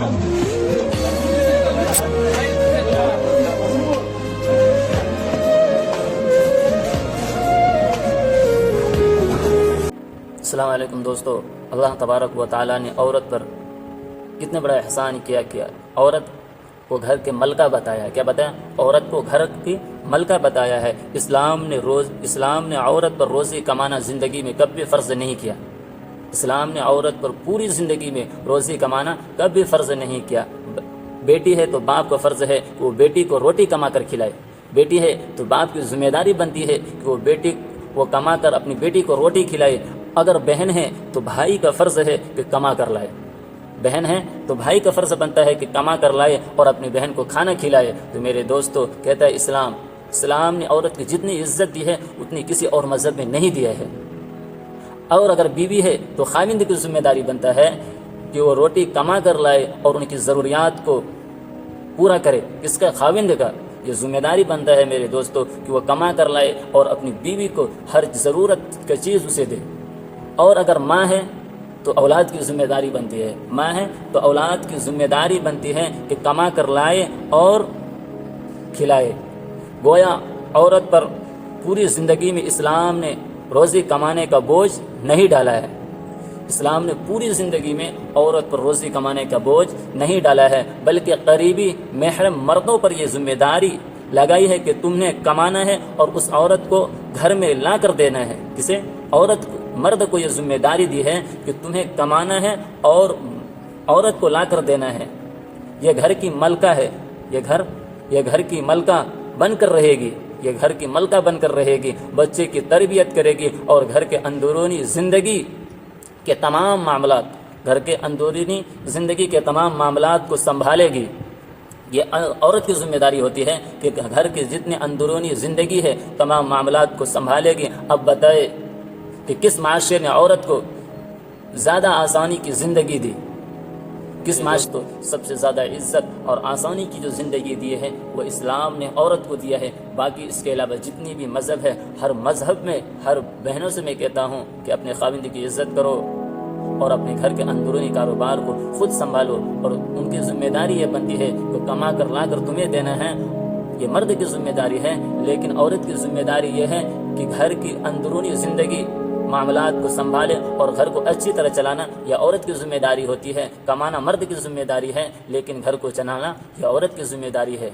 السلام علیکم دوستو، اللہ تبارک و تعالیٰ نے عورت پر کتنے بڑا احسان کیا عورت کو گھر کے ملکہ بتایا ہے۔ کیا بتایا؟ عورت کو گھر کی ملکہ بتایا ہے۔ اسلام نے عورت پر روزی کمانا زندگی میں کبھی فرض نہیں کیا۔ اسلام نے عورت پر پوری زندگی میں روزی کمانا کبھی فرض نہیں کیا۔ بیٹی ہے تو باپ کا فرض ہے کہ وہ بیٹی کو روٹی کما کر کھلائے۔ بیٹی ہے تو باپ کی ذمہ داری بنتی ہے کہ وہ کما کر اپنی بیٹی کو روٹی کھلائے۔ اگر بہن ہے تو بھائی کا فرض ہے کہ کما کر لائے۔ بہن ہے تو بھائی کا فرض بنتا ہے کہ کما کر لائے اور اپنی بہن کو کھانا کھلائے۔ تو میرے دوستو، کہتا ہے اسلام نے عورت کی جتنی عزت دی ہے اتنی کسی اور مذہب میں نہیں دیا ہے۔ اور اگر بیوی ہے تو خاوند کی ذمہ داری بنتا ہے کہ وہ روٹی کما کر لائے اور ان کی ضروریات کو پورا کرے۔ کس کا؟ خاوند کا۔ یہ ذمہ داری بنتا ہے میرے دوستو کہ وہ کما کر لائے اور اپنی بیوی کو ہر ضرورت کی چیز اسے دے۔ اور اگر ماں ہے تو اولاد کی ذمہ داری بنتی ہے۔ ماں ہے تو اولاد کی ذمہ داری بنتی ہے کہ کما کر لائے اور کھلائے۔ گویا عورت پر پوری زندگی میں اسلام نے روزی کمانے کا بوجھ نہیں ڈالا ہے۔ اسلام نے پوری زندگی میں عورت پر روزی کمانے کا بوجھ نہیں ڈالا ہے، بلکہ قریبی محرم مردوں پر یہ ذمہ داری لگائی ہے کہ تم نے کمانا ہے اور اس عورت کو گھر میں لا کر دینا ہے۔ کسے؟ مرد کو یہ ذمہ داری دی ہے کہ تمہیں کمانا ہے اور عورت کو لا کر دینا ہے۔ یہ گھر کی ملکہ ہے۔ یہ گھر کی ملکہ بن کر رہے گی۔ یہ گھر کی ملکہ بن کر رہے گی، بچے کی تربیت کرے گی اور گھر کے اندرونی زندگی کے تمام معاملات کو سنبھالے گی۔ یہ عورت کی ذمہ داری ہوتی ہے کہ گھر کے جتنے اندرونی زندگی ہے تمام معاملات کو سنبھالے گی۔ اب بتائے کہ کس معاشرے نے عورت کو زیادہ آسانی کی زندگی دی؟ کس معاشرے کو سب سے زیادہ عزت اور آسانی کی جو زندگی دی ہے وہ اسلام نے عورت کو دیا ہے۔ باقی اس کے علاوہ جتنی بھی مذہب ہے، ہر مذہب میں ہر بہنوں سے میں کہتا ہوں کہ اپنے خاوند کی عزت کرو اور اپنے گھر کے اندرونی کاروبار کو خود سنبھالو، اور ان کی ذمہ داری یہ بنتی ہے کہ کما کر لا کر تمہیں دینا ہے۔ یہ مرد کی ذمہ داری ہے، لیکن عورت کی ذمہ داری یہ ہے کہ گھر کی اندرونی زندگی معاملات کو سنبھالے اور گھر کو اچھی طرح چلانا یہ عورت کی ذمہ داری ہوتی ہے۔ کمانا مرد کی ذمہ داری ہے، لیکن گھر کو چلانا یہ عورت کی ذمہ داری ہے۔